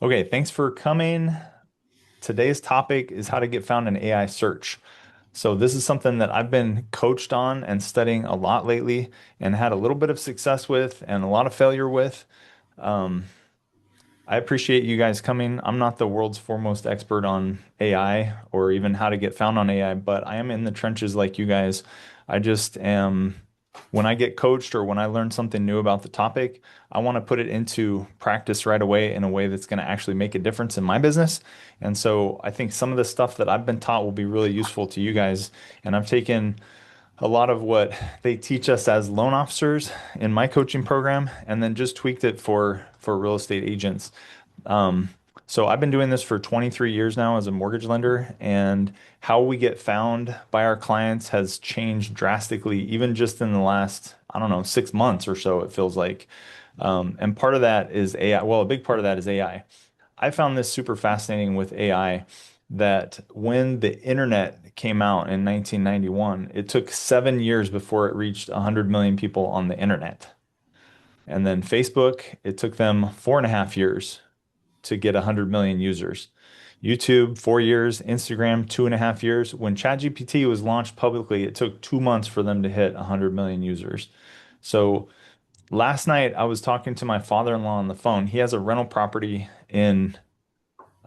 Okay, thanks for coming. Today's topic is how to get found in AI search. So this is something that I've been coached on and studying a lot lately and had a little bit of success with and a lot of failure with. Um, I appreciate you guys coming. I'm not the world's foremost expert on AI or even how to get found on AI, but I am in the trenches like you guys. I just am, when I get coached or when I learn something new about the topic, I want to put it into practice right away in a way that's going to actually make a difference in my business. And so I think some of the stuff that I've been taught will be really useful to you guys. And I've taken a lot of what they teach us as loan officers in my coaching program and then just tweaked it for real estate agents. Um, so I've been doing this for 23 years now as a mortgage lender, and how we get found by our clients has changed drastically, even just in the last, I don't know, 6 months or so, it feels like. And part of that is AI. Well, a big part of that is AI. I found this super fascinating with AI that when the internet came out in 1991, it took 7 years before it reached 100 million people on the internet. And then Facebook, it took them 4.5 years to get 100 million users. YouTube, 4 years. Instagram, 2.5 years. When ChatGPT was launched publicly, it took 2 months for them to hit 100 million users. So last night, I was talking to my father-in-law on the phone. He has a rental property in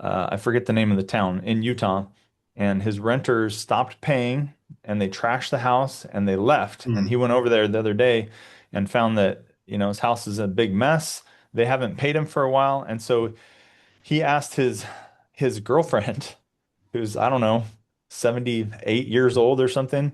I forget the name of the town in Utah, and his renters stopped paying and they trashed the house and they left. And he Mm. went over there the other day and found that, his house is a big mess. They haven't paid him for a while. And so he asked his girlfriend, who's, I don't know, 78 years old or something,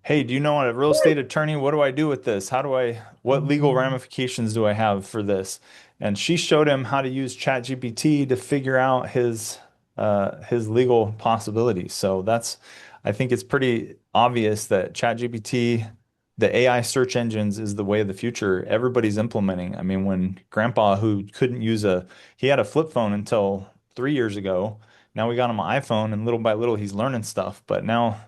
hey, do you know a real estate attorney? What do I do with this? What legal ramifications do I have for this? And she showed him how to use ChatGPT to figure out his legal possibilities. So I think it's pretty obvious that ChatGPT, the AI search engines is the way of the future. Everybody's implementing. I mean, when Grandpa, who couldn't he had a flip phone until 3 years ago. Now we got him an iPhone, and little by little he's learning stuff. But now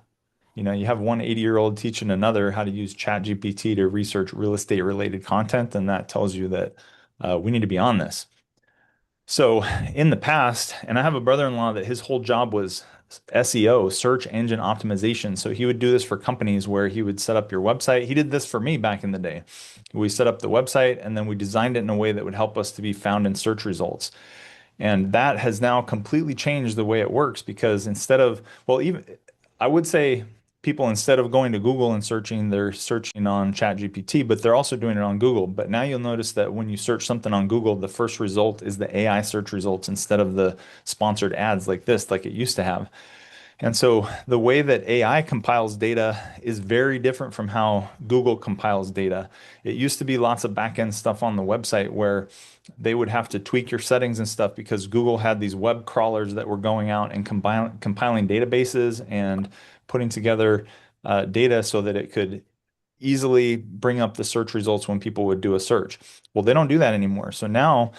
you have one 80-year-old teaching another how to use ChatGPT to research real estate related content, and that tells you that we need to be on this. So in the past, and I have a brother-in-law that his whole job was SEO, search engine optimization. So he would do this for companies where he would set up your website. He did this for me back in the day. We set up the website and then we designed it in a way that would help us to be found in search results. And that has now completely changed the way it works because even I would say people instead of going to Google and searching, they're searching on ChatGPT, but they're also doing it on Google. But now you'll notice that when you search something on Google, the first result is the AI search results instead of the sponsored ads like this, like it used to have. And so the way that AI compiles data is very different from how Google compiles data. It used to be lots of back-end stuff on the website where they would have to tweak your settings and stuff because Google had these web crawlers that were going out and compiling databases and putting together data so that it could easily bring up the search results when people would do a search. Well, they don't do that anymore. So now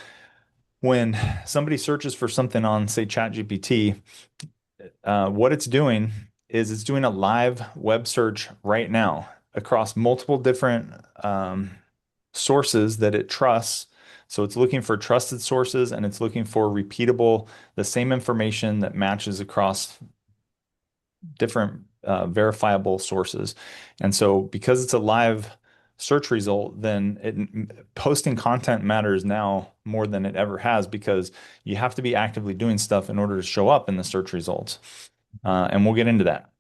when somebody searches for something on, say, ChatGPT, what it's doing is it's doing a live web search right now across multiple different sources that it trusts. So it's looking for trusted sources and it's looking for repeatable, the same information that matches across different verifiable sources. And so because it's a live search result, then posting content matters now more than it ever has because you have to be actively doing stuff in order to show up in the search results. And we'll get into that.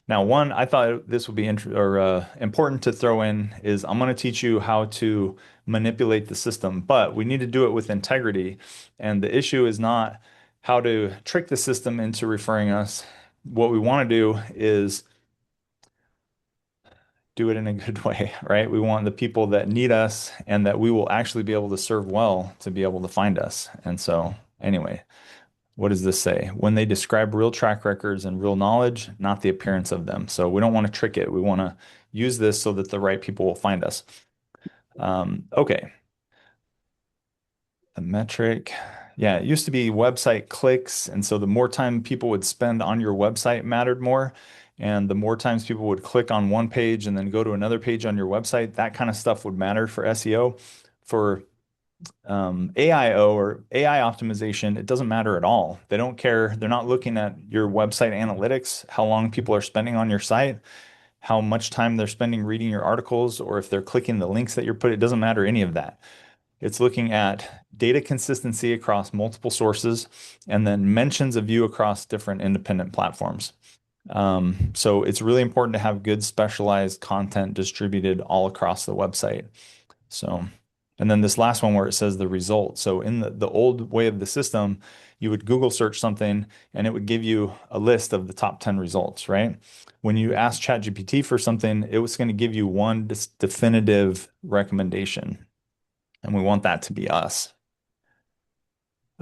Now, one, I thought this would be important to throw in is I'm going to teach you how to manipulate the system, but we need to do it with integrity. And the issue is not how to trick the system into referring us. What we want to do is do it in a good way, right? We want the people that need us and that we will actually be able to serve well to be able to find us. And so, anyway, what does this say? When they describe real track records and real knowledge, not the appearance of them. So we don't want to trick it. We want to use this so that the right people will find us. Okay, a metric. Yeah, it used to be website clicks. And so the more time people would spend on your website mattered more. And the more times people would click on one page and then go to another page on your website, that kind of stuff would matter for SEO. For AIO or AI optimization, it doesn't matter at all. They don't care. They're not looking at your website analytics, how long people are spending on your site, how much time they're spending reading your articles, or if they're clicking the links that you're putting. It doesn't matter any of that. It's looking at data consistency across multiple sources and then mentions of you across different independent platforms. So it's really important to have good specialized content distributed all across the website. So, and then this last one where it says the result. So in the old way of the system, you would Google search something and it would give you a list of the top 10 results, right? When you ask ChatGPT for something, it was going to give you one definitive recommendation. And we want that to be us.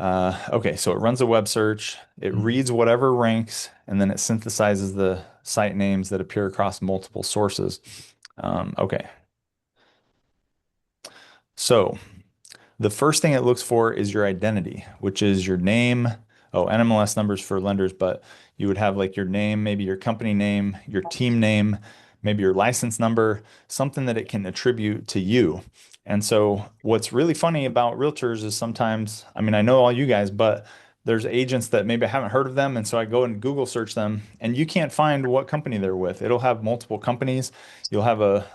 Okay, so it runs a web search, it reads whatever ranks, and then it synthesizes the site names that appear across multiple sources. Okay, so the first thing it looks for is your identity, which is your name. Oh, NMLS numbers for lenders, but you would have like your name, maybe your company name, your team name, maybe your license number, something that it can attribute to you. And so what's really funny about realtors is sometimes, I mean, I know all you guys, but there's agents that maybe I haven't heard of them. And so I go and Google search them and you can't find what company they're with. It'll have multiple companies. You'll have a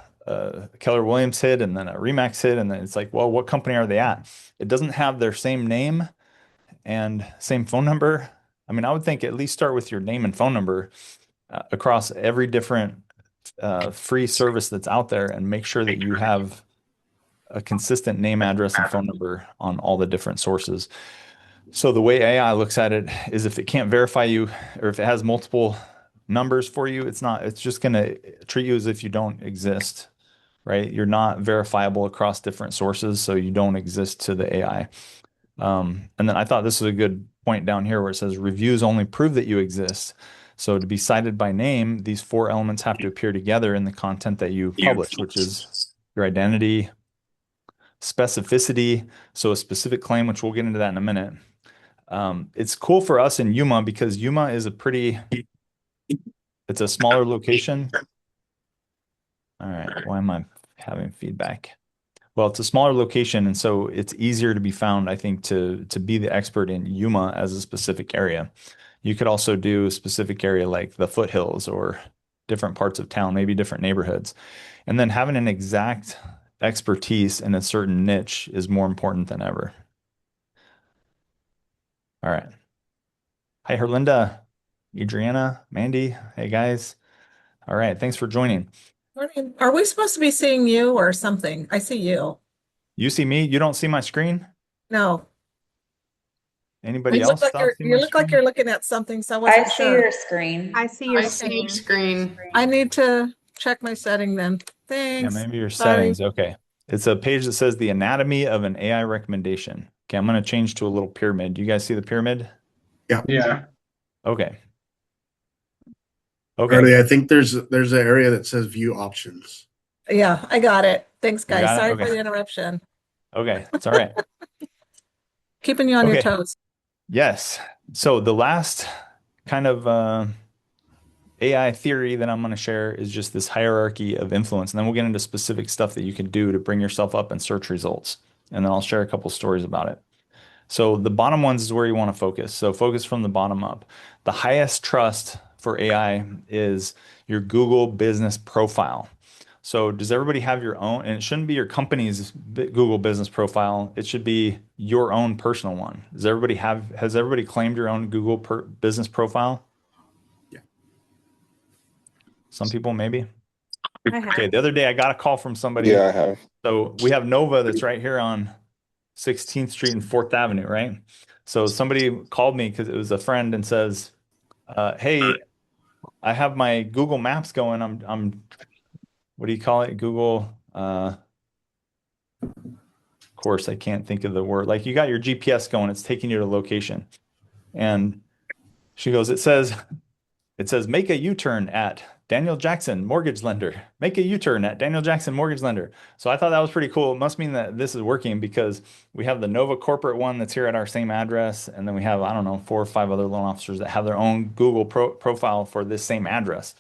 Keller Williams hit and then a Remax hit. And then it's like, well, what company are they at? It doesn't have their same name and same phone number. I mean, I would think at least start with your name and phone number across every different free service that's out there and make sure that you have a consistent name, address, and phone number on all the different sources. So the way AI looks at it is if it can't verify you or if it has multiple numbers for you, it's just going to treat you as if you don't exist, right? You're not verifiable across different sources, so you don't exist to the AI. And then I thought this was a good point down here where it says reviews only prove that you exist. So to be cited by name, these four elements have to appear together in the content that you publish, which is your identity, specificity, so a specific claim, which we'll get into that in a minute. It's cool for us in Yuma because Yuma is it's a smaller location. All right, why am I having feedback? Well, it's a smaller location, and so it's easier to be found, I think, to be the expert in Yuma as a specific area. You could also do a specific area like the foothills or different parts of town, maybe different neighborhoods. And then having an exact expertise in a certain niche is more important than ever. All right. Hi, Herlinda, Adriana, Mandy. Hey, guys. All right. Thanks for joining. Morning. Are we supposed to be seeing you or something? I see you. You see me? You don't see my screen? No. Anybody else not see You my look like screen? you're looking at something, so I I wasn't see sure. your screen. I see your I see your screen. screen. I need to check my setting then. Yeah, Thanks. maybe your Sorry. settings. Okay. It's a page that says the anatomy of an AI recommendation. Okay, I'm going to change to a little pyramid. Do you guys see the pyramid? Yeah. Yeah. Okay. Okay. Carly, I think there's an area that says view options. Yeah, I got it. Thanks, You guys. got it? Sorry for Okay. the interruption. Okay. It's all right. Keeping you on your Okay. toes. Yes. So the last kind of AI theory that I'm going to share is just this hierarchy of influence. And then we'll get into specific stuff that you can do to bring yourself up in search results. And then I'll share a couple stories about it. So the bottom ones is where you want to focus. So focus from the bottom up. The highest trust for AI is your Google business profile. So does everybody have your own? And it shouldn't be your company's Google business profile. It should be your own personal one. Has everybody claimed your own Google business profile? Yeah. Some people maybe. I have. Okay, the other day I got a call from somebody. Yeah, I have. So we have Nova that's right here on 16th Street and 4th Avenue, right? So somebody called me because it was a friend and says, "Hey, I have my Google Maps going. What do you call it? Google, of course, I can't think of the word. Like you got your GPS going, it's taking you to location." And she goes, it says make a U-turn at Daniel Jackson Mortgage Lender. Make a U-turn at Daniel Jackson Mortgage Lender. So I thought that was pretty cool. It must mean that this is working because we have the Nova corporate one that's here at our same address, and then we have, I don't know, 4 or 5 other loan officers that have their own Google profile for this same address.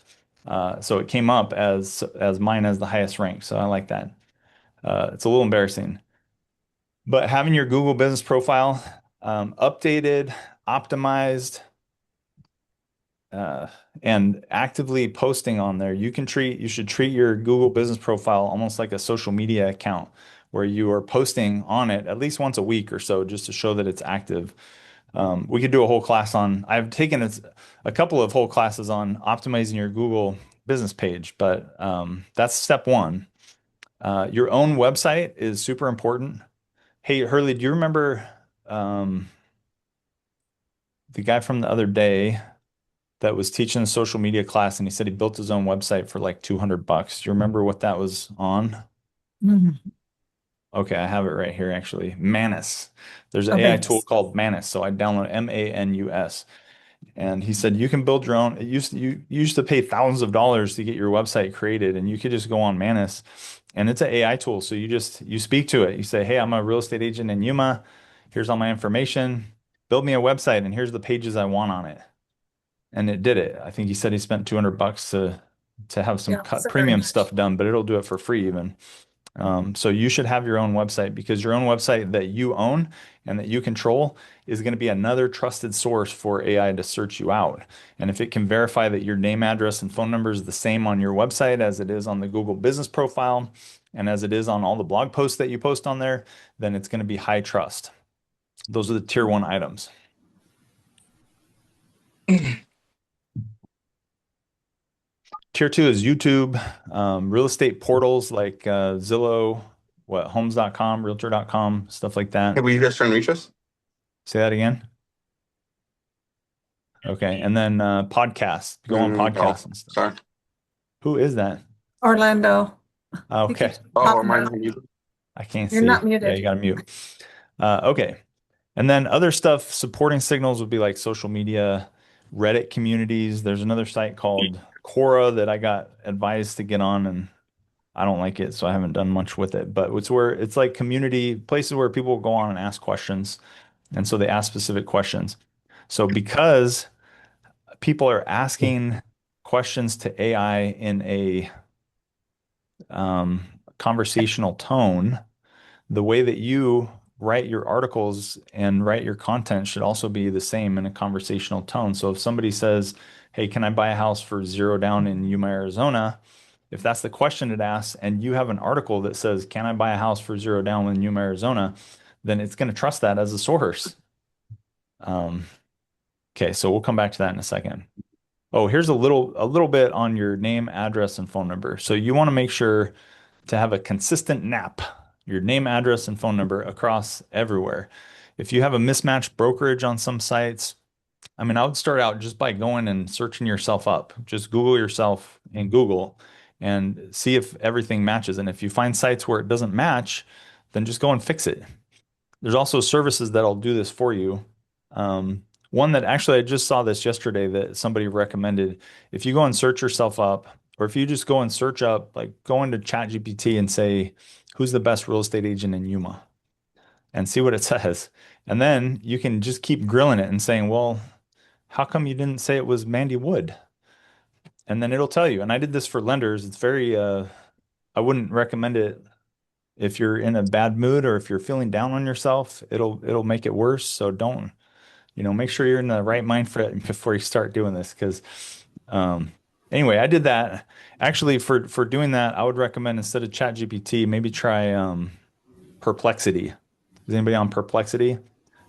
So it came up as mine as the highest rank. So I like that. It's a little embarrassing. But having your Google business profile updated, optimized, uh, and actively posting on there, you should treat your Google business profile almost like a social media account where you are posting on it at least once a week or so just to show that it's active. We could do a whole class on, I've taken a couple of whole classes on optimizing your Google business page, but that's step one. Your own website is super important. Hey, Hurley, do you remember um, the guy from the other day that was teaching a social media class and he said he built his own website for like 200 bucks? Do you remember what that was on? Mhm. Okay, I have it right here actually. Manus. There's an Oh, AI tool Venice. called Manus. So I download Manus. And he said you can build your own. You used to pay thousands of dollars to get your website created, and you could just go on Manus, and it's an AI tool. So you speak to it. You say, "Hey, I'm a real estate agent in Yuma. Here's all my information. Build me a website, and here's the pages I want on it." And it did it. I think he said he spent 200 bucks to have some Yeah, cut so very premium nice. stuff done, but it'll do it for free even. So you should have your own website because your own website that you own and that you control is going to be another trusted source for AI to search you out. And if it can verify that your name, address, and phone number is the same on your website as it is on the Google business profile and as it is on all the blog posts that you post on there, then it's going to be high trust. Those are the tier one items. Tier two is YouTube, real estate portals like Zillow, Homes.com, Realtor.com, stuff like Hey, that. will you guys try and reach us? Say that again. Okay. And then podcasts, go on Oh, podcasts and stuff. sorry. Who is that? Orlando. He Okay. keeps Oh, popping am I up. muted? I can't You're not see. Yeah, muted. you got to mute. Okay. And then other stuff, supporting signals would be like social media, Reddit communities. There's another site called Quora that I got advised to get on, and I don't like it, so I haven't done much with it. But it's where it's like community places where people go on and ask questions. And so they ask specific questions. So because people are asking questions to AI in a conversational tone, the way that you write your articles and write your content should also be the same in a conversational tone. So if somebody says, "Hey, can I buy a house for zero down in Yuma, Arizona?" If that's the question it asks, and you have an article that says, "Can I buy a house for zero down in Yuma, Arizona?" then it's going to trust that as a source. Um, okay, so we'll come back to that in a second. Oh, here's a little bit on your name, address, and phone number. So you want to make sure to have a consistent NAP, your name, address, and phone number across everywhere. If you have a mismatched brokerage on some sites, I mean, I would start out just by going and searching yourself up. Just Google yourself in Google and see if everything matches. And if you find sites where it doesn't match, then just go and fix it. There's also services that'll do this for you. One that actually I just saw this yesterday that somebody recommended. If you go and search yourself up, or if you just go and search up, like go into ChatGPT and say, who's the best real estate agent in Yuma? And see what it says. And then you can just keep grilling it and saying, well, how come you didn't say it was Mandy Wood? And then it'll tell you. And I did this for lenders. It's very, I wouldn't recommend it if you're in a bad mood or if you're feeling down on yourself. It'll make it worse. So don't, make sure you're in the right mind for it before you start doing this. Because um, anyway, I did that. Actually, for doing that, I would recommend instead of ChatGPT, maybe try Perplexity. Is anybody on Perplexity?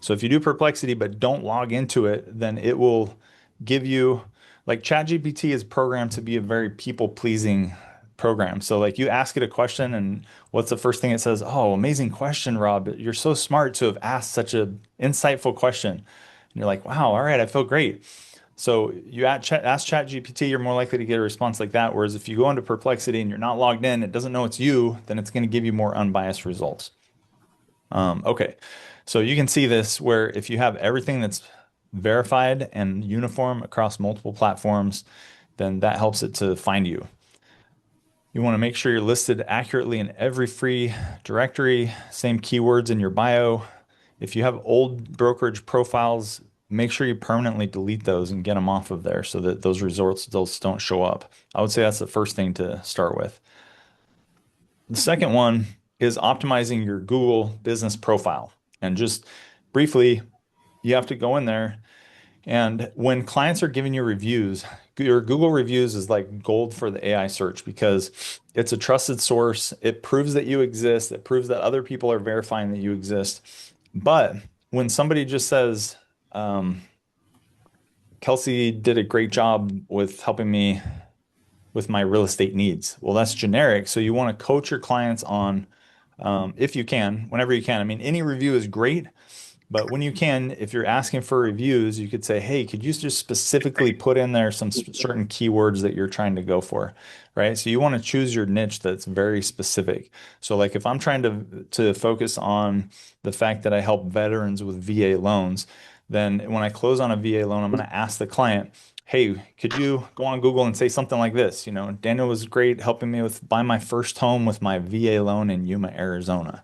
So if you do Perplexity but don't log into it, then it will give you like ChatGPT is programmed to be a very people-pleasing program. So like you ask it a question and what's the first thing it says? Oh, amazing question, Rob. You're so smart to have asked such a insightful question. And you're like, wow, all right, I feel great. So you ask ChatGPT, you're more likely to get a response like that. Whereas if you go into Perplexity and you're not logged in, it doesn't know it's you, then it's going to give you more unbiased results. Okay, so you can see this where if you have everything that's verified and uniform across multiple platforms, then that helps it to find you. You want to make sure you're listed accurately in every free directory, same keywords in your bio. If you have old brokerage profiles, make sure you permanently delete those and get them off of there so that those results don't show up. I would say that's the first thing to start with. The second one is optimizing your Google business profile. And just briefly, you have to go in there. And when clients are giving you reviews, your Google reviews is like gold for the AI search because it's a trusted source. It proves that you exist. It proves that other people are verifying that you exist. But when somebody just says, um, Kelsey did a great job with helping me with my real estate needs. Well, that's generic. So you want to coach your clients on, if you can, whenever you can. I mean, any review is great, but when you can, if you're asking for reviews, you could say, hey, could you just specifically put in there some certain keywords that you're trying to go for, right? So you want to choose your niche that's very specific. So like if I'm trying to focus on the fact that I help veterans with VA loans, then when I close on a VA loan, I'm going to ask the client, hey, could you go on Google and say something like this? You know, Daniel was great helping me with buy my first home with my VA loan in Yuma, Arizona.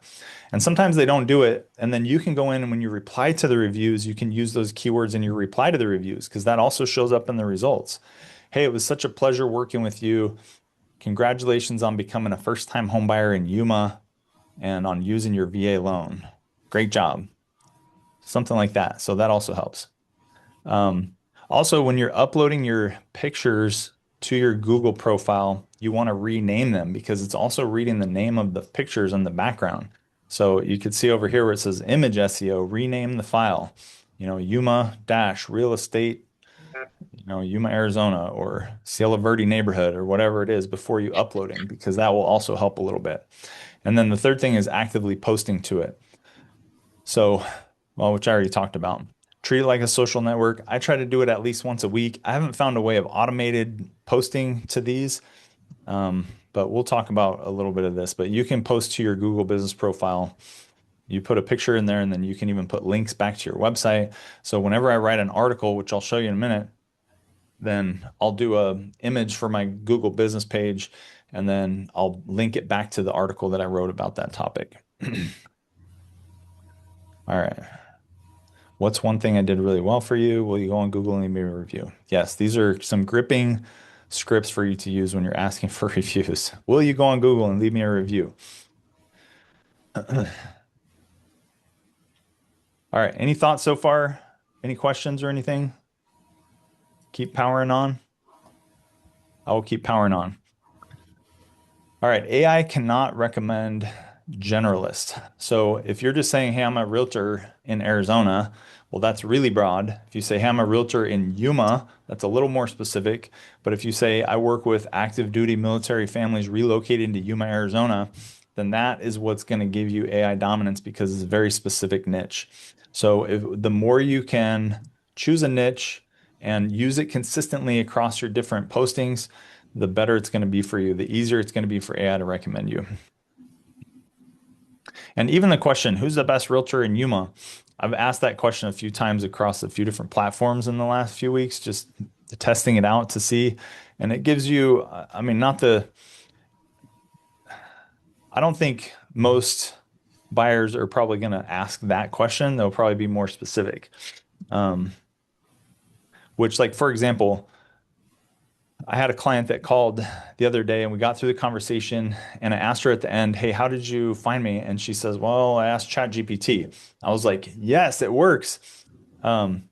And sometimes they don't do it. And then you can go in and when you reply to the reviews, you can use those keywords in your reply to the reviews because that also shows up in the results. Hey, it was such a pleasure working with you. Congratulations on becoming a first-time homebuyer in Yuma and on using your VA loan. Great job. Something like that. So that also helps. Um, Also, when you're uploading your pictures to your Google profile, you want to rename them because it's also reading the name of the pictures in the background. So you could see over here where it says image SEO, rename the file, Yuma dash real estate, Yuma, Arizona or Cielo Verde neighborhood or whatever it is before you uploading, because that will also help a little bit. And then the third thing is actively posting to it. So, well, which I already talked about. Treat it like a social network. I try to do it at least once a week. I haven't found a way of automated posting to these, but we'll talk about a little bit of this. But you can post to your Google business profile. You put a picture in there, and then you can even put links back to your website. So whenever I write an article, which I'll show you in a minute, then I'll do a image for my Google business page, and then I'll link it back to the article that I wrote about that topic. All right. What's one thing I did really well for you? Will you go on Google and leave me a review? Yes, these are some gripping scripts for you to use when you're asking for reviews. Will you go on Google and leave me a review? All right. Any thoughts so far? Any questions or anything? Keep powering on. I will keep powering on. All right. AI cannot recommend generalist. So if you're just saying, hey, I'm a realtor in Arizona, well, that's really broad. If you say, hey, I'm a realtor in Yuma, that's a little more specific. But if you say, I work with active duty military families relocating to Yuma, Arizona, then that is what's going to give you AI dominance because it's a very specific niche. So the more you can choose a niche and use it consistently across your different postings, the better it's going to be for you, the easier it's going to be for AI to recommend you. And even the question, who's the best realtor in Yuma? I've asked that question a few times across a few different platforms in the last few weeks, just testing it out to see. And it gives you, I mean, I don't think most buyers are probably going to ask that question. They'll probably be more specific. Um, which, like, for example, I had a client that called the other day and we got through the conversation and I asked her at the end, hey, how did you find me? And she says, well, I asked ChatGPT. I was like, yes, it works. Um,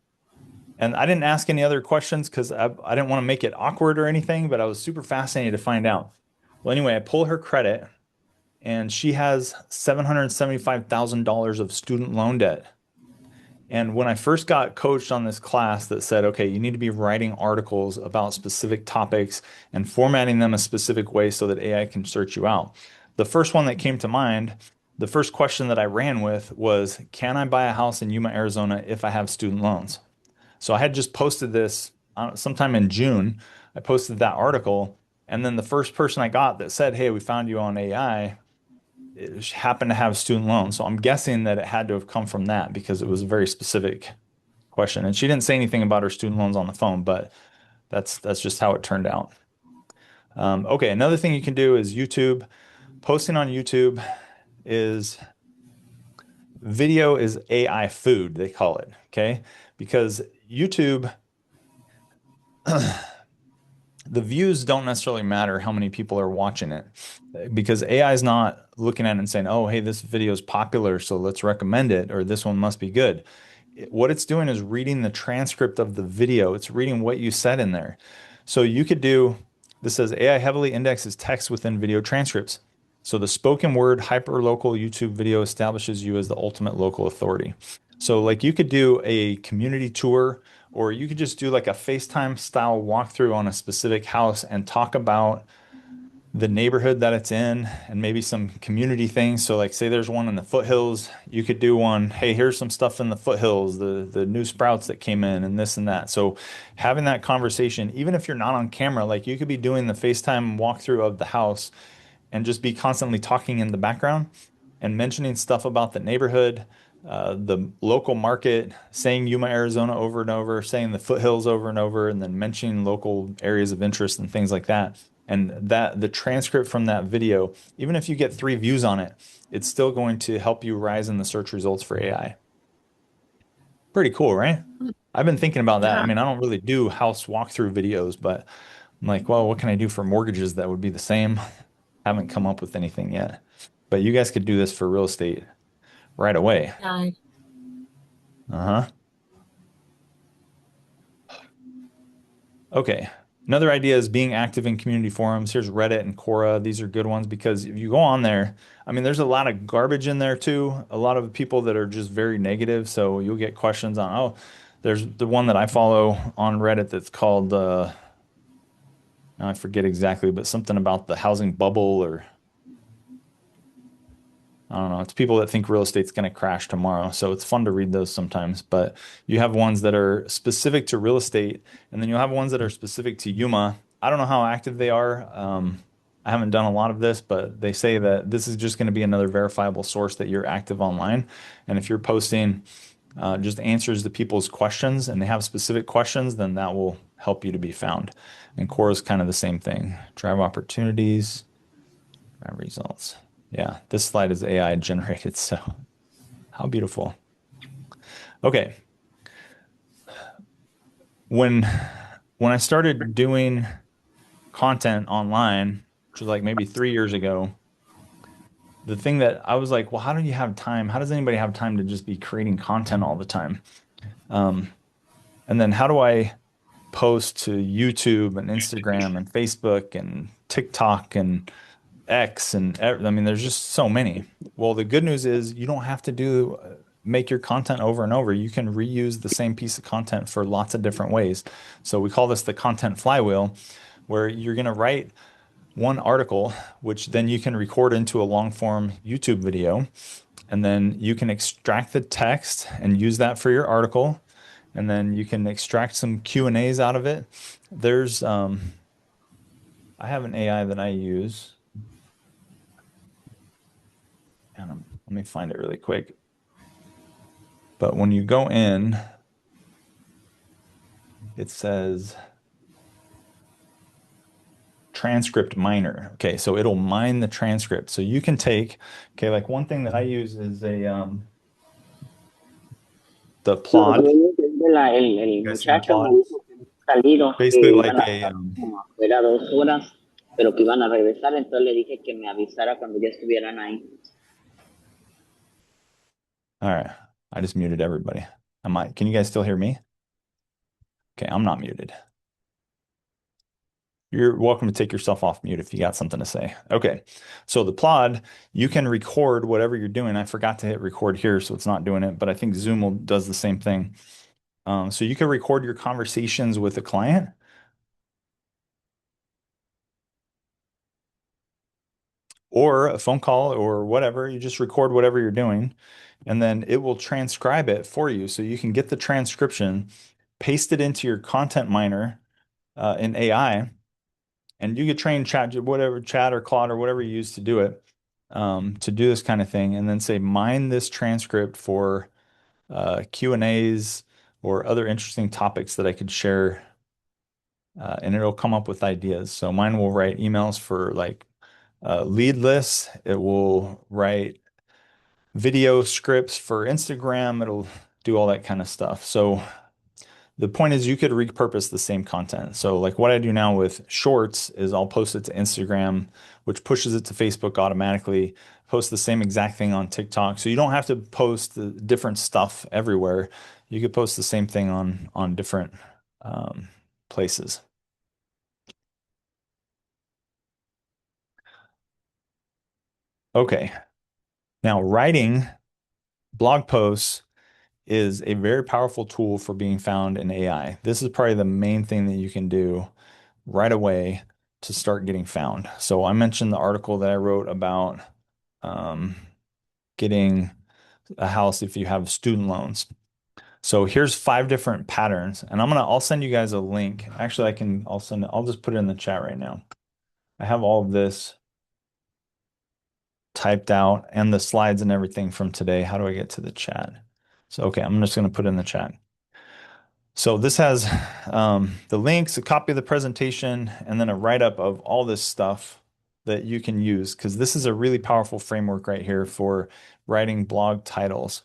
and I didn't ask any other questions because I didn't want to make it awkward or anything, but I was super fascinated to find out. Well, anyway, I pull her credit and she has $775,000 of student loan debt. And when I first got coached on this class that said, okay, you need to be writing articles about specific topics and formatting them a specific way so that AI can search you out. The first one that came to mind, the first question that I ran with was, can I buy a house in Yuma, Arizona if I have student loans? So I had just posted this sometime in June. I posted that article. And then the first person I got that said, hey, we found you on AI it happened to have student loans. So I'm guessing that it had to have come from that because it was a very specific question. And she didn't say anything about her student loans on the phone, but that's just how it turned out. Okay, another thing you can do is YouTube. Posting on YouTube is video is AI food, they call it. Okay, because YouTube the views don't necessarily matter how many people are watching it because AI is not looking at it and saying, oh, hey, this video is popular, so let's recommend it, or this one must be good. What it's doing is reading the transcript of the video. It's reading what you said in there. So you could do, this says AI heavily indexes text within video transcripts. So the spoken word hyperlocal YouTube video establishes you as the ultimate local authority. So like you could do a community tour or you could just do like a FaceTime style walkthrough on a specific house and talk about the neighborhood that it's in and maybe some community things. So like say there's one in the foothills, you could do one, hey, here's some stuff in the foothills, the new sprouts that came in and this and that. So having that conversation, even if you're not on camera, like you could be doing the FaceTime walkthrough of the house and just be constantly talking in the background and mentioning stuff about the neighborhood, the local market, saying Yuma, Arizona over and over, saying the foothills over and over, and then mentioning local areas of interest and things like that. And that the transcript from that video, even if you get 3 views on it, it's still going to help you rise in the search results for AI. Pretty cool, right? I've been thinking about that. I Yeah. mean, I don't really do house walkthrough videos, but I'm like, well, what can I do for mortgages that would be the same? Haven't come up with anything yet. But you guys could do this for real estate right away. Yeah. Uh-huh. Okay. Another idea is being active in community forums. Here's Reddit and Quora. These are good ones because if you go on there, I mean, there's a lot of garbage in there too. A lot of people that are just very negative. So you'll get questions on, oh, there's the one that I follow on Reddit that's called, I forget exactly, but something about the housing bubble or I don't know. It's people that think real estate's going to crash tomorrow. So it's fun to read those sometimes. But you have ones that are specific to real estate, and then you'll have ones that are specific to Yuma. I don't know how active they are. I haven't done a lot of this, but they say that this is just going to be another verifiable source that you're active online. And if you're posting just answers to people's questions and they have specific questions, then that will help you to be found. And Quora is kind of the same thing. Drive opportunities. Results. Yeah, this slide is AI generated, so how beautiful. Okay. When when I started doing content online, which was like maybe 3 years ago, the thing that I was like, well, how do you have time? How does anybody have time to just be creating content all the time? Um, and then how do I post to YouTube and Instagram and Facebook and TikTok and X and I mean, there's just so many. Well, the good news is you don't have to do make your content over and over. You can reuse the same piece of content for lots of different ways. So we call this the content flywheel, where you're going to write one article, which then you can record into a long form YouTube video, and then you can extract the text and use that for your article, and then you can extract some Q&As out of it. There's I have an AI that I use. And let me find it really quick. But when you go in, it says transcript miner. Okay, so it'll mine the transcript. So you can take, okay, like one thing that I use is the Lo que plot. yo entendí, el You guys seen the muchacho me plot? dijo que salido, Basically que like iban a a estar como afuera 2 horas, pero que iban a regresar, entonces le dije que me avisara cuando ya estuvieran ahí. all right. I just muted everybody. Can you guys still hear me? Okay, I'm not muted. You're welcome to take yourself off mute if you got something to say. Okay, so the plot, you can record whatever you're doing. I forgot to hit record here, so it's not doing it, but I think does the same thing. So you can record your conversations with a client or a phone call or whatever. You just record whatever you're doing, and then it will transcribe it for you. So you can get the transcription, paste it into your content miner in AI, and you could train chat or Claude or whatever you use to do it, to do this kind of thing, and then say mine this transcript for Q&As or other interesting topics that I could share, and it'll come up with ideas. So mine will write emails for like lead lists. It will write video scripts for Instagram. It'll do all that kind of stuff. So the point is you could repurpose the same content. So like what I do now with shorts is I'll post it to Instagram, which pushes it to Facebook automatically, post the same exact thing on TikTok. So you don't have to post the different stuff everywhere. You could post the same thing on different places. Okay. Now writing blog posts is a very powerful tool for being found in AI. This is probably the main thing that you can do right away to start getting found. So I mentioned the article that I wrote about um, getting a house if you have student loans. So here's 5 different patterns, and I'll send you guys a link. Actually, I'll just put it in the chat right now. I have all of this typed out and the slides and everything from today. How do I get to the chat? So, okay, I'm just going to put it in the chat. So this has the links, a copy of the presentation, and then a write-up of all this stuff that you can use because this is a really powerful framework right here for writing blog titles.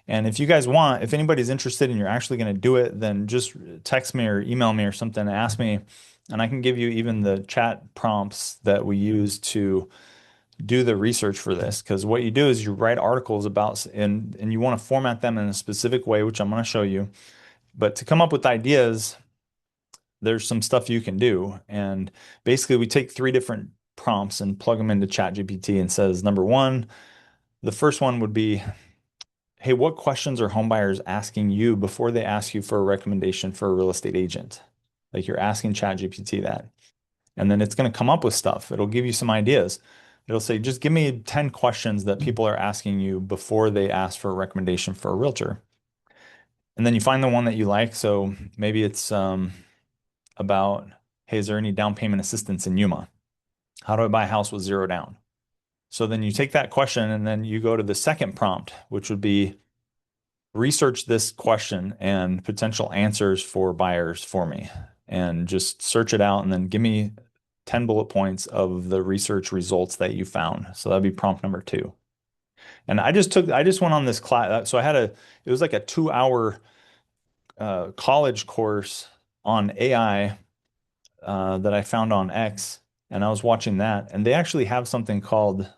And if you guys want, if anybody's interested and you're actually going to do it, then just text me or email me or something, ask me, and I can give you even the chat prompts that we use to do the research for this. Because what you do is you write articles about, and you want to format them in a specific way, which I'm going to show you. But to come up with ideas, there's some stuff you can do. And basically, we take 3 different prompts and plug them into ChatGPT and says, number one, the first one would be, hey, what questions are homebuyers asking you before they ask you for a recommendation for a real estate agent? Like you're asking ChatGPT that. And then it's going to come up with stuff. It'll give you some ideas. It'll say, just give me 10 questions that people are asking you before they ask for a recommendation for a realtor. And then you find the one that you like. So maybe it's about, hey, is there any down payment assistance in Yuma? How do I buy a house with 0 down? So then you take that question and then you go to the second prompt, which would be research this question and potential answers for buyers for me. And just search it out and then give me 10 bullet points of the research results that you found. So that'd be prompt number 2. And I just went on this class. So it was like a 2-hour college course on AI that I found on X, and I was watching that, and they actually have something called,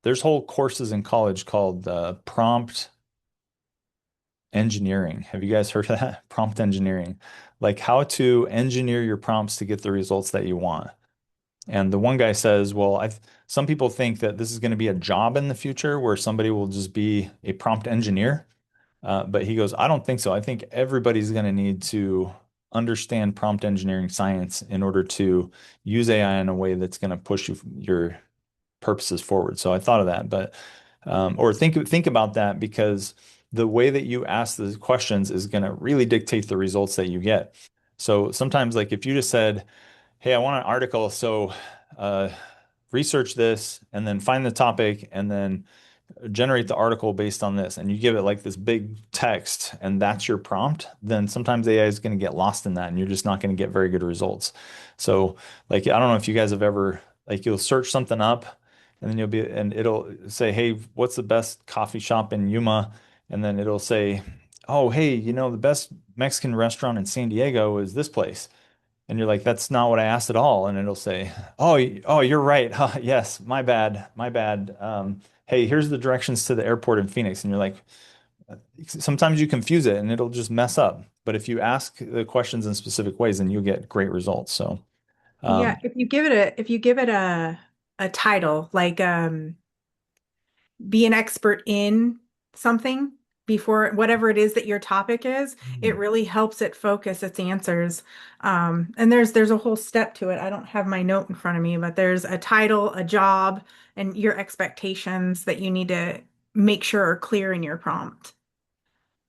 there's whole courses in college called prompt engineering. Have you guys heard of that? Prompt engineering, like how to engineer your prompts to get the results that you want. And the one guy says, well, some people think that this is going to be a job in the future where somebody will just be a prompt engineer. But he goes, I don't think so. I think everybody's going to need to understand prompt engineering science in order to use AI in a way that's going to push your purposes forward. So I thought of that, but or think about that because the way that you ask the questions is going to really dictate the results that you get. So sometimes, like if you just said, "Hey, I want an article," so uh, research this and then find the topic and then generate the article based on this, and you give it like this big text, and that's your prompt, then sometimes AI is going to get lost in that, and you're just not going to get very good results. So, like, I don't know if you guys have ever, like, you'll search something up, and then and it'll say, "Hey, what's the best coffee shop in Yuma?" And then it'll say, "Oh, hey, the best Mexican restaurant in San Diego is this place." And you're like, that's not what I asked at all. And it'll say, oh, oh, you're right. Huh, yes, my bad, my bad. Hey, here's the directions to the airport in Phoenix. And you're like, sometimes you confuse it and it'll just mess up. But if you ask the questions in specific ways, then you'll get great results. So, Yeah, um, if you give it a title like be an expert in something before whatever it is that your topic is, it really helps it focus its answers. And there's a whole step to it. I don't have my note in front of me, but there's a title, a job, and your expectations that you need to make sure are clear in your prompt.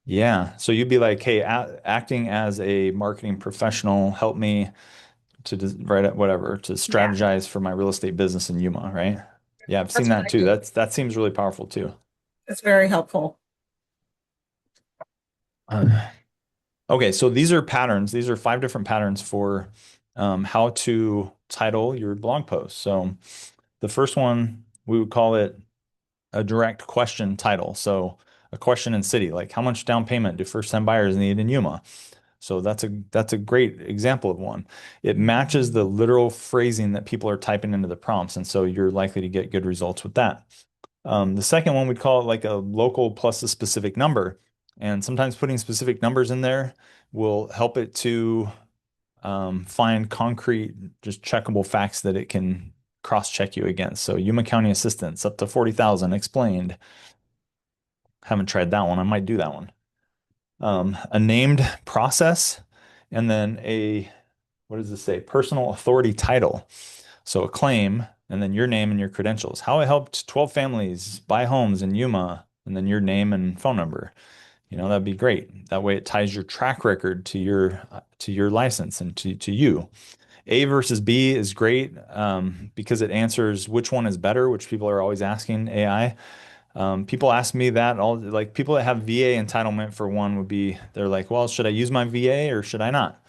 yeah. So you'd be like, hey, acting as a marketing professional, help me to write it, whatever, to Yeah, strategize for my real estate business in Yuma, right? Yeah, I've seen that's what that I too. do. That seems really powerful too. It's very helpful. Uh, Okay, so these are patterns. These are 5 different patterns for how to title your blog post. So the first one, we would call it a direct question title. So a question in city, like how much down payment do first-time buyers need in Yuma? So that's a great example of one. It matches the literal phrasing that people are typing into the prompts, and so you're likely to get good results with that. The second one, we'd call it like a local plus a specific number. And sometimes putting specific numbers in there will help it to find concrete, just checkable facts that it can cross-check you against. So Yuma County assistance up to 40,000 explained. Haven't tried that one. I might do that one. A named process, and then what does this say? Personal authority title. So a claim, and then your name and your credentials. How it helped 12 families buy homes in Yuma, and then your name and phone number. That'd be great. That way it ties your track record to your license and to you. A versus B is great because it answers which one is better, which people are always asking AI. People ask me that all like people that have VA entitlement for one would be they're like, well, should I use my VA or should I not?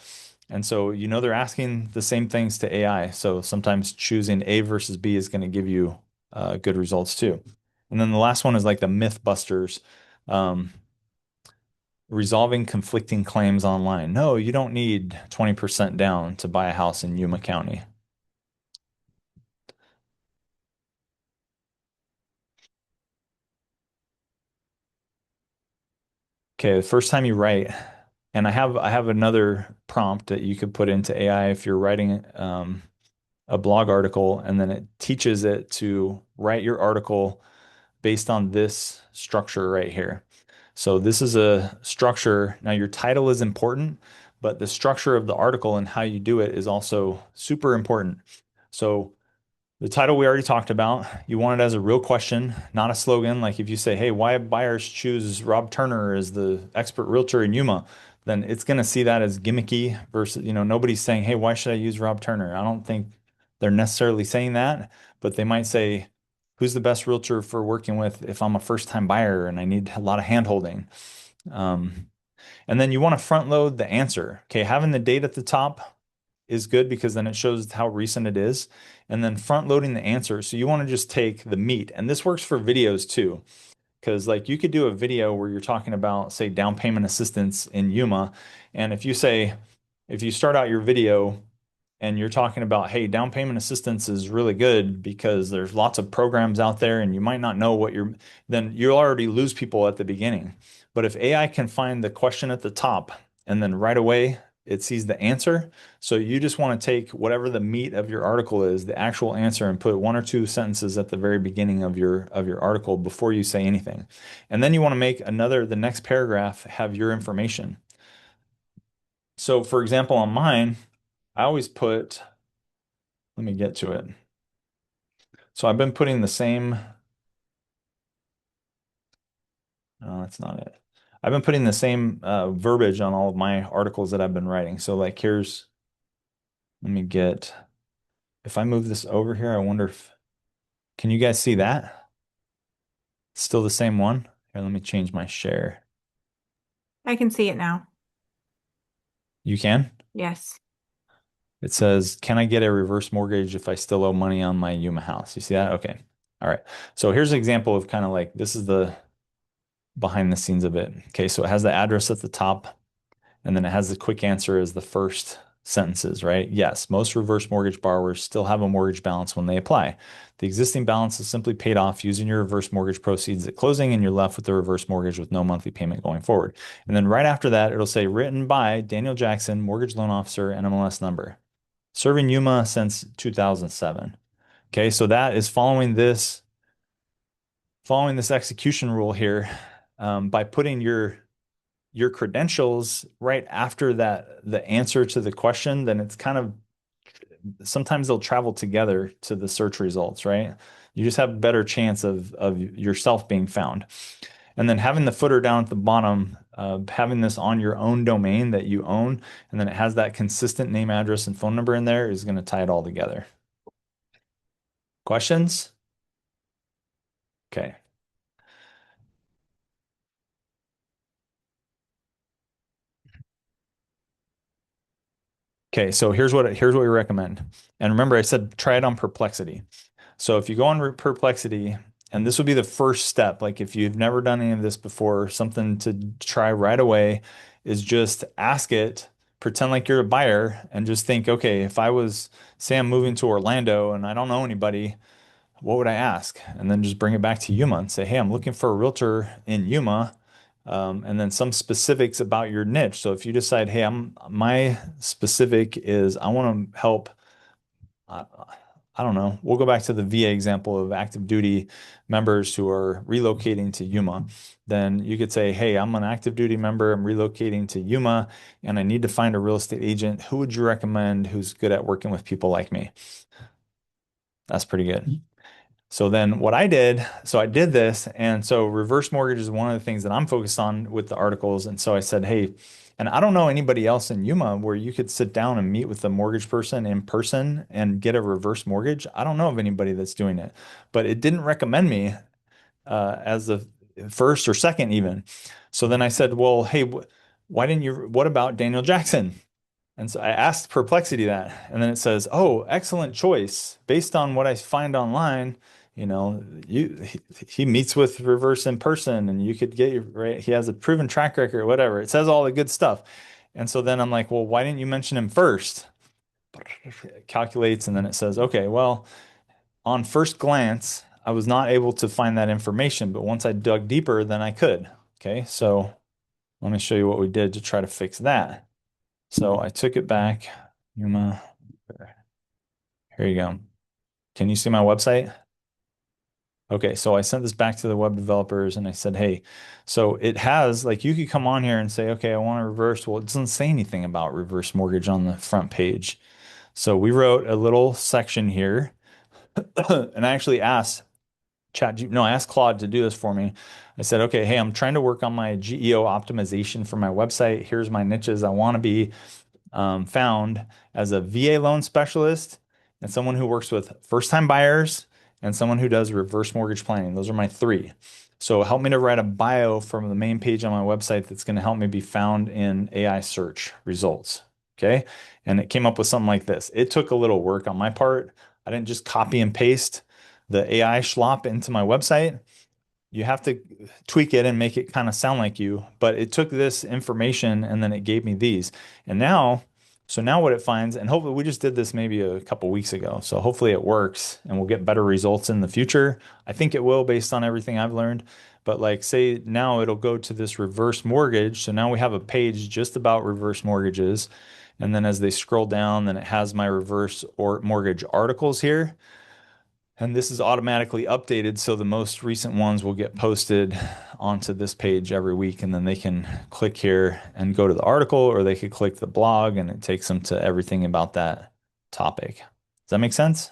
And so, they're asking the same things to AI. So sometimes choosing A versus B is going to give you good results too. And then the last one is like the myth busters, um, resolving conflicting claims online. No, you don't need 20% down to buy a house in Yuma County. Okay, the first time you write, and I have another prompt that you could put into AI if you're writing a blog article, and then it teaches it to write your article based on this structure right here. So this is a structure. Now your title is important, but the structure of the article and how you do it is also super important. So the title we already talked about, you want it as a real question, not a slogan. Like if you say, hey, why buyers choose Rob Turner as the expert realtor in Yuma, then it's going to see that as gimmicky versus, nobody's saying, hey, why should I use Rob Turner? I don't think they're necessarily saying that, but they might say, who's the best realtor for working with if I'm a first-time buyer and I need a lot of hand-holding? Um, and then you want to front load the answer. Okay, having the date at the top is good because then it shows how recent it is. And then front loading the answer. So you want to just take the meat. And this works for videos too. Because like you could do a video where you're talking about, say, down payment assistance in Yuma. And if you start out your video and you're talking about, hey, down payment assistance is really good because there's lots of programs out there and you might not know then you'll already lose people at the beginning. But if AI can find the question at the top and then right away it sees the answer, so you just want to take whatever the meat of your article is, the actual answer, and put one or two sentences at the very beginning of your article before you say anything. And then you want to make the next paragraph have your information. So for example, on mine, I always put, let me get to it. So I've been putting the same, no, that's not it. I've been putting the same verbiage on all of my articles that I've been writing. So like let me get, if I move this over here, I wonder can you guys see that? It's still the same one. Here, let me change my share. I can see it now. You can? Yes. It says, can I get a reverse mortgage if I still owe money on my Yuma house? You see that? Okay. All right. So here's an example of kind of like, this is the behind the scenes of it. Okay. So it has the address at the top, and then it has the quick answer as the first sentences, right? Yes, most reverse mortgage borrowers still have a mortgage balance when they apply. The existing balance is simply paid off using your reverse mortgage proceeds at closing, and you're left with the reverse mortgage with no monthly payment going forward. And then right after that, it'll say written by Daniel Jackson, mortgage loan officer, NMLS number. Serving Yuma since 2007. Okay, so that is following this execution rule here by putting your credentials right after the answer to the question, then it's kind of sometimes they'll travel together to the search results, right? You just have a better chance of yourself being found. And then having the footer down at the bottom, having this on your own domain that you own, and then it has that consistent name, address, and phone number in there is going to tie it all together. Questions? Okay. Okay, so here's what we recommend. And remember, I said try it on Perplexity. So if you go on Perplexity And this would be the first step. Like if you've never done any of this before, something to try right away is just ask it, pretend like you're a buyer, and just think, okay, if I was, say I'm moving to Orlando and I don't know anybody, what would I ask? And then just bring it back to Yuma and say, hey, I'm looking for a realtor in Yuma. And then some specifics about your niche. So if you decide, hey, my specific is I want to help, I, I don't know, we'll go back to the VA example of active duty members who are relocating to Yuma. Then you could say, hey, I'm an active duty member, I'm relocating to Yuma, and I need to find a real estate agent. Who would you recommend who's good at working with people like me? That's pretty good. So then what I did, so I did this, and so reverse mortgage is one of the things that I'm focused on with the articles. And so I said, hey, and I don't know anybody else in Yuma where you could sit down and meet with the mortgage person in person and get a reverse mortgage. I don't know of anybody that's doing it, but it didn't recommend me as the first or second even. So then I said, well, hey, why didn't you, what about Daniel Jackson? And so I asked Perplexity that, and then it says, "Oh, excellent choice. Based on what I find online, he meets with reverse in person, and you could get your right. He has a proven track record, whatever. It says all the good stuff." And so then I'm like, "Well, why didn't you mention him first?" It calculates, and then it says, "Okay, well, on first glance, I was not able to find that information, but once I dug deeper, then I could." Okay, so let me show you what we did to try to fix that. So I took it back. Yuma. Here you go. Can you see my website? Okay, so I sent this back to the web developers and I said, hey, so it has like you could come on here and say, okay, I want to reverse. Well, it doesn't say anything about reverse mortgage on the front page. So we wrote a little section here and I actually asked I asked Claude to do this for me. I said, okay, hey, I'm trying to work on my GEO optimization for my website. Here's my niches. I want to be found as a VA loan specialist and someone who works with first-time buyers and someone who does reverse mortgage planning. Those are my three. So help me to write a bio from the main page on my website that's going to help me be found in AI search results. Okay. And it came up with something like this. It took a little work on my part. I didn't just copy and paste the AI schlop into my website. You have to tweak it and make it kind of sound like you. But it took this information and then it gave me these. And now, so now what it finds, and hopefully we just did this maybe a couple weeks ago. So hopefully it works and we'll get better results in the future. I think it will based on everything I've learned. But like say now it'll go to this reverse mortgage. So now we have a page just about reverse mortgages. And then as they scroll down, then it has my reverse or mortgage articles here. And this is automatically updated, so the most recent ones will get posted onto this page every week, and then they can click here and go to the article, or they could click the blog, and it takes them to everything about that topic. Does that make sense?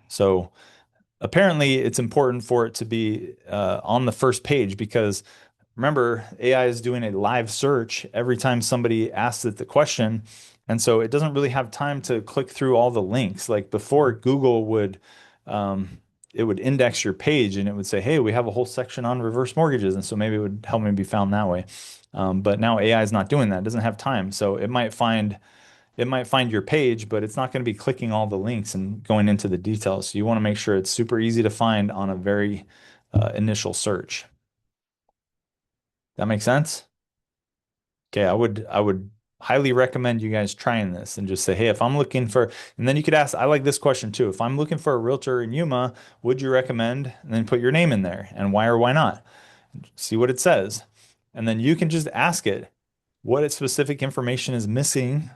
So apparently, it's important for it to be on the first page because remember, AI is doing a live search every time somebody asks it the question. And so it doesn't really have time to click through all the links. Like before, Google would it would index your page and it would say, hey, we have a whole section on reverse mortgages. And so maybe it would help me be found that way. But now AI is not doing that. It doesn't have time. So it might find your page, but it's not going to be clicking all the links and going into the details. So you want to make sure it's super easy to find on a very initial search. That makes sense? Okay, I would highly recommend you guys trying this and just say, hey, if I'm looking for, and then you could ask, I like this question too. If I'm looking for a realtor in Yuma, would you recommend? And then put your name in there and why or why not. See what it says. And then you can just ask it what its specific information is missing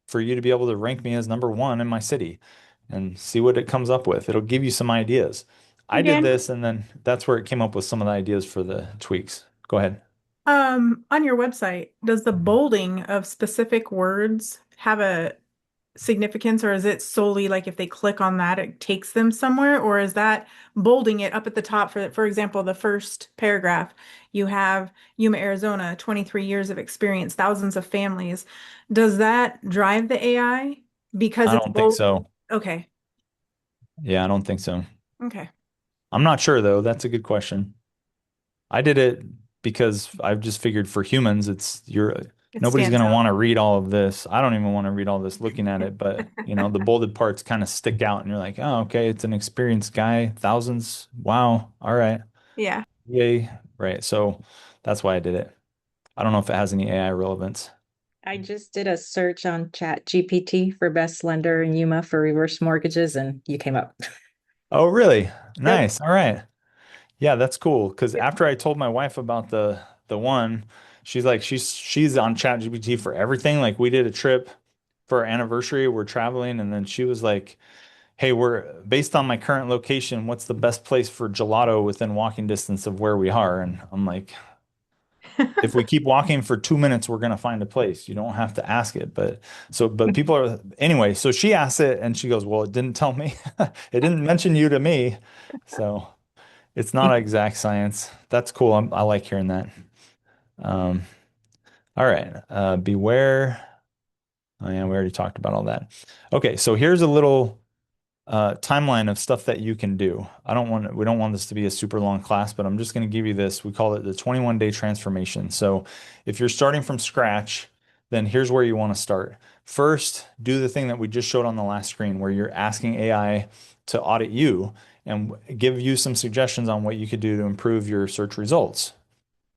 for you to be able to rank me as number one in my city and see what it comes up with. It'll give you some ideas. I Hey, did Dan, this and then that's where it came up with some of the ideas for the tweaks. Go ahead. on your website, does the bolding of specific words have a significance, or is it solely like if they click on that, it takes them somewhere, or is that bolding it up at the top for example, the first paragraph, you have Yuma, Arizona, 23 years of experience, thousands of families. Does that drive the AI because I it's don't think bold? so. Okay. Yeah, I don't think so. Okay. I'm not sure though. That's a good question. I did it because I've just figured for humans, it's you're It Nobody's stands going to out. want to read all of this. I don't even want to read all this looking at it, but the bolded parts kind of stick out and you're like, oh, okay, it's an experienced guy, thousands. Wow. All right. Yeah. Yay. Right. So that's why I did it. I don't know if it has any AI relevance. I just did a search on Chat GPT for best lender in Yuma for reverse mortgages, and you came up. Oh, really? Yep. Nice. All right. Yeah, that's cool. Because after I told my wife about the one, she's like she's on ChatGPT for everything. Like we did a trip for our anniversary, we're traveling, and then she was like, "Hey, we're based on my current location, what's the best place for gelato within walking distance of where we are?" And I'm like, if we keep walking for 2 minutes, we're gonna find a place. You don't have to ask it. But people are anyway. So she asked it, and she goes, "Well, it didn't tell me. It didn't mention you to me." So it's not exact science. That's cool. I like hearing that. Um, all right. Beware. Oh yeah, we already talked about all that. Okay, so here's a little timeline of stuff that you can do. We don't want this to be a super long class, but I'm just going to give you this. We call it the 21-day transformation. So if you're starting from scratch, then here's where you want to start. First, do the thing that we just showed on the last screen where you're asking AI to audit you and give you some suggestions on what you could do to improve your search results.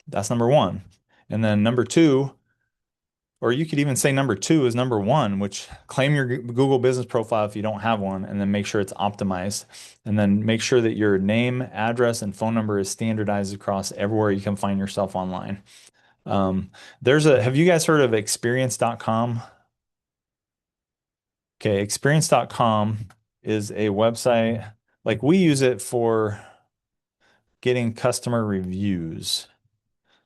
That's number one. And then number two, or you could even say number two is number one, which claim your Google business profile if you don't have one, and then make sure it's optimized. And then make sure that your name, address, and phone number is standardized across everywhere you can find yourself online. Have you guys heard of experience.com? Okay, experience.com is a website, like we use it for getting customer reviews.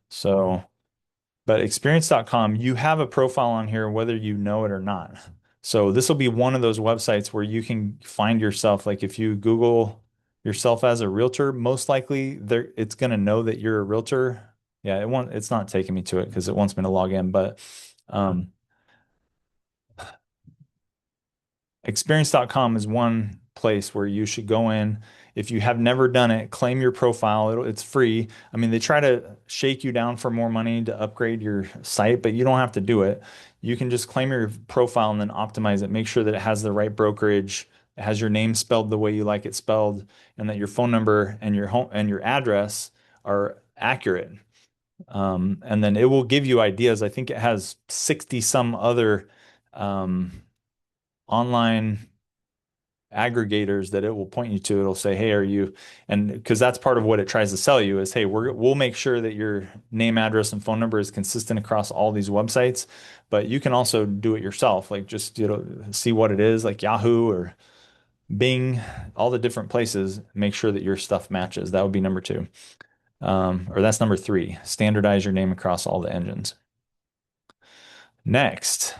So, but experience.com, you have a profile on here whether you know it or not. So this will be one of those websites where you can find yourself, like if you Google yourself as a realtor, most likely there it's going to know that you're a realtor. Yeah, it's not taking me to it because it wants me to log in, but um, experience.com is one place where you should go in. If you have never done it, claim your profile. It's free. I mean, they try to shake you down for more money to upgrade your site, but you don't have to do it. You can just claim your profile and then optimize it. Make sure that it has the right brokerage, it has your name spelled the way you like it spelled, and that your phone number and your home and your address are accurate. And then it will give you ideas. I think it has 60 some other um, online aggregators that it will point you to. It'll say, "Hey, are you?" And because that's part of what it tries to sell you is, "Hey, we'll make sure that your name, address, and phone number is consistent across all these websites." But you can also do it yourself, like just see what it is, like Yahoo or Bing, all the different places. Make sure that your stuff matches. That would be number two. Or that's number three. Standardize your name across all the engines. Next,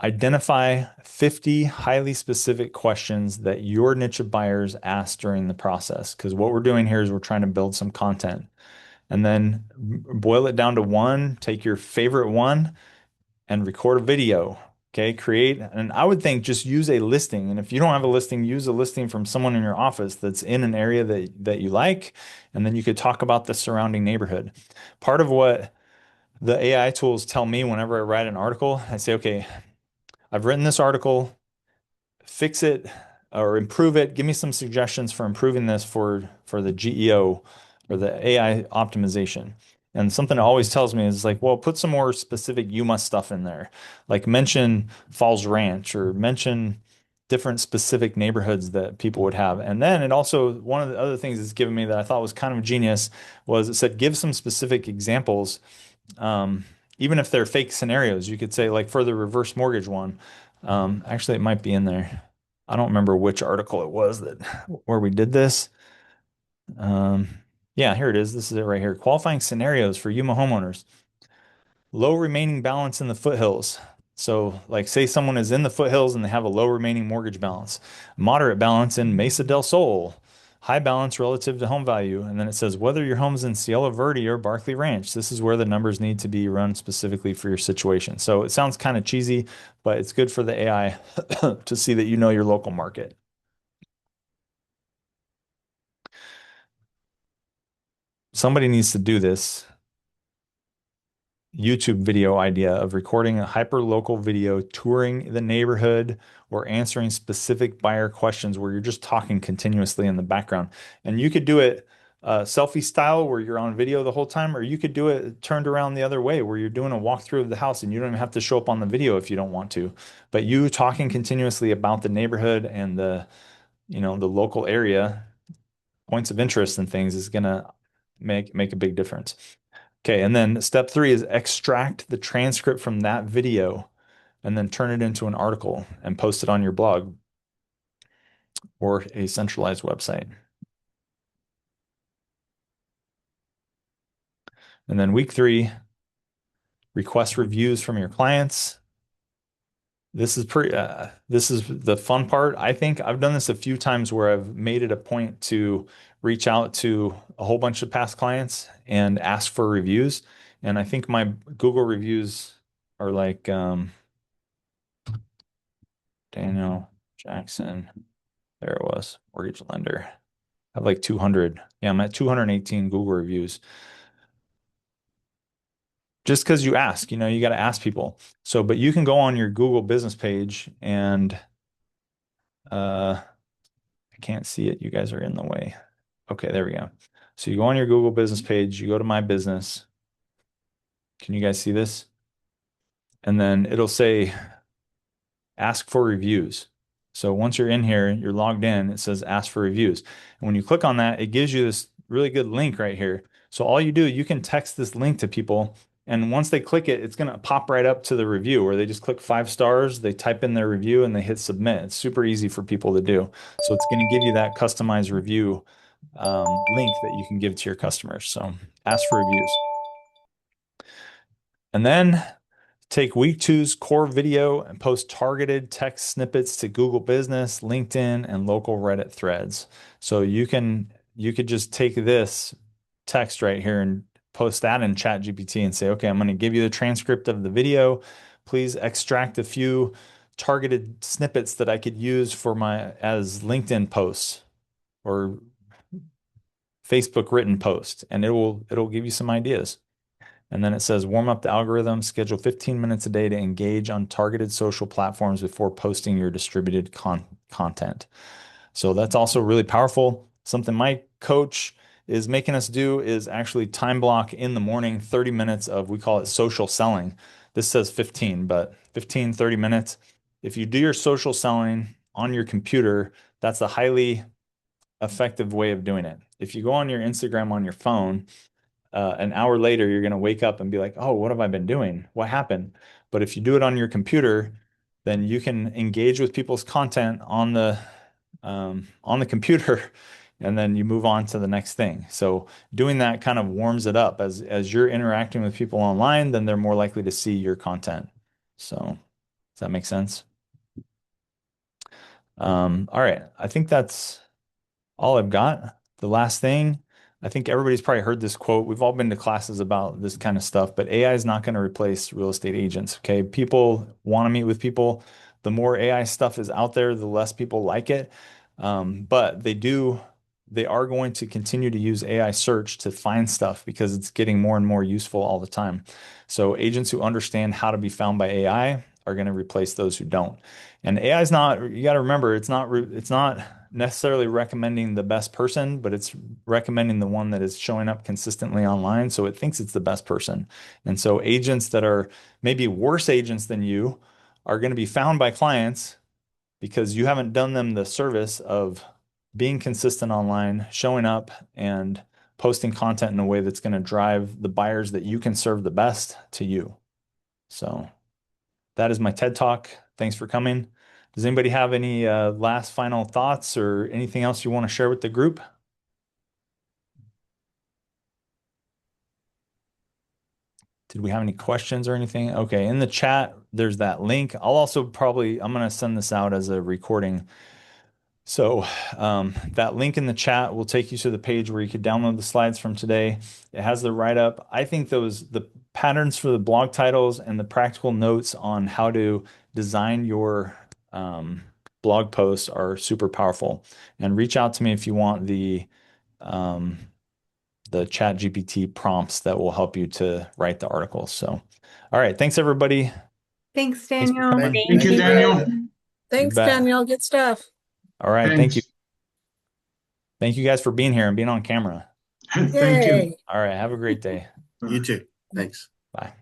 identify 50 highly specific questions that your niche of buyers ask during the process. Because what we're doing here is we're trying to build some content and then boil it down to one, take your favorite one and record a video. Okay, create, and I would think just use a listing. And if you don't have a listing, use a listing from someone in your office that's in an area that you like. And then you could talk about the surrounding neighborhood. Part of what the AI tools tell me whenever I write an article, I say, okay, I've written this article, fix it or improve it. Give me some suggestions for improving this for the GEO or the AI optimization. And something it always tells me is like, well, put some more specific Yuma stuff in there. Like mention Falls Ranch or mention different specific neighborhoods that people would have. And then it also, one of the other things it's given me that I thought was kind of genius was it said, give some specific examples um, even if they're fake scenarios, you could say like for the reverse mortgage one. Actually, it might be in there. I don't remember which article it was that where we did this. Um, yeah, here it is. This is it right here. Qualifying scenarios for Yuma homeowners. Low remaining balance in the foothills. So, like, say someone is in the foothills and they have a low remaining mortgage balance, moderate balance in Mesa del Sol, high balance relative to home value. And then it says whether your home's in Cielo Verde or Barclay Ranch, this is where the numbers need to be run specifically for your situation. So it sounds kind of cheesy, but it's good for the AI to see that you know your local market. Somebody needs to do this. YouTube video idea of recording a hyper-local video, touring the neighborhood, or answering specific buyer questions where you're just talking continuously in the background. And you could do it selfie style where you're on video the whole time, or you could do it turned around the other way where you're doing a walkthrough of the house and you don't even have to show up on the video if you don't want to. But you talking continuously about the neighborhood and the local area, points of interest and things is gonna make a big difference. Okay, and then step three is extract the transcript from that video and then turn it into an article and post it on your blog or a centralized website. And then week three, request reviews from your clients. This is this is the fun part. I think I've done this a few times where I've made it a point to reach out to a whole bunch of past clients and ask for reviews. And I think my Google reviews are like Daniel Jackson. There it was, mortgage lender. I have like 200. Yeah, I'm at 218 Google reviews. Just because you ask, you got to ask people. So, but you can go on your Google business page and I can't see it. You guys are in the way. Okay, there we go. So you go on your Google business page, you go to my business. Can you guys see this? And then it'll say ask for reviews. So once you're in here, you're logged in, it says ask for reviews. And when you click on that, it gives you this really good link right here. So all you do, you can text this link to people. And once they click it, it's going to pop right up to the review where they just click 5 stars, they type in their review and they hit submit. It's super easy for people to do. So it's going to give you that customized review link that you can give to your customers. So ask for reviews. And then take week two's core video and post targeted text snippets to Google Business, LinkedIn, and local Reddit threads. So you could just take this text right here and post that in ChatGPT and say, okay, I'm going to give you the transcript of the video. Please extract a few targeted snippets that I could use for as LinkedIn posts or Facebook written posts, and it'll give you some ideas. And then it says warm up the algorithm, schedule 15 minutes a day to engage on targeted social platforms before posting your distributed content. So that's also really powerful. Something my coach is making us do is actually time block in the morning, 30 minutes of, we call it social selling. This says 15, but 15, 30 minutes. If you do your social selling on your computer, that's a highly effective way of doing it. If you go on your Instagram on your phone, an hour later, you're going to wake up and be like, oh, what have I been doing? What happened? But if you do it on your computer, then you can engage with people's content on the computer, and then you move on to the next thing. So doing that kind of warms it up as you're interacting with people online, then they're more likely to see your content. So does that make sense? All right. I think that's all I've got. The last thing, I think everybody's probably heard this quote. We've all been to classes about this kind of stuff, but AI is not going to replace real estate agents. Okay. People want to meet with people. The more AI stuff is out there, the less people like it. But they are going to continue to use AI search to find stuff because it's getting more and more useful all the time. So agents who understand how to be found by AI are going to replace those who don't. And AI is not, you got to remember, it's not necessarily recommending the best person, but it's recommending the one that is showing up consistently online. So it thinks it's the best person. And so agents that are maybe worse agents than you are going to be found by clients because you haven't done them the service of being consistent online, showing up and posting content in a way that's going to drive the buyers that you can serve the best to you. So that is my TED Talk. Thanks for coming. Does anybody have any last final thoughts or anything else you want to share with the group? Did we have any questions or anything? Okay, in the chat, there's that link. I'm going to send this out as a recording. So that link in the chat will take you to the page where you could download the slides from today. It has the write-up. I think the patterns for the blog titles and the practical notes on how to design your blog posts are super powerful. And reach out to me if you want the the chat GPT prompts that will help you to write the articles. So, all right. Thanks, everybody. Thanks, Thanks for Daniel. coming. Thank you, Daniel. You Thanks, bet. Daniel. Good stuff. All right. Thank you. Thanks. Thank you guys for being here and being on camera. Thank you. Yay. All right. Have a great day. You too. Thanks. Bye.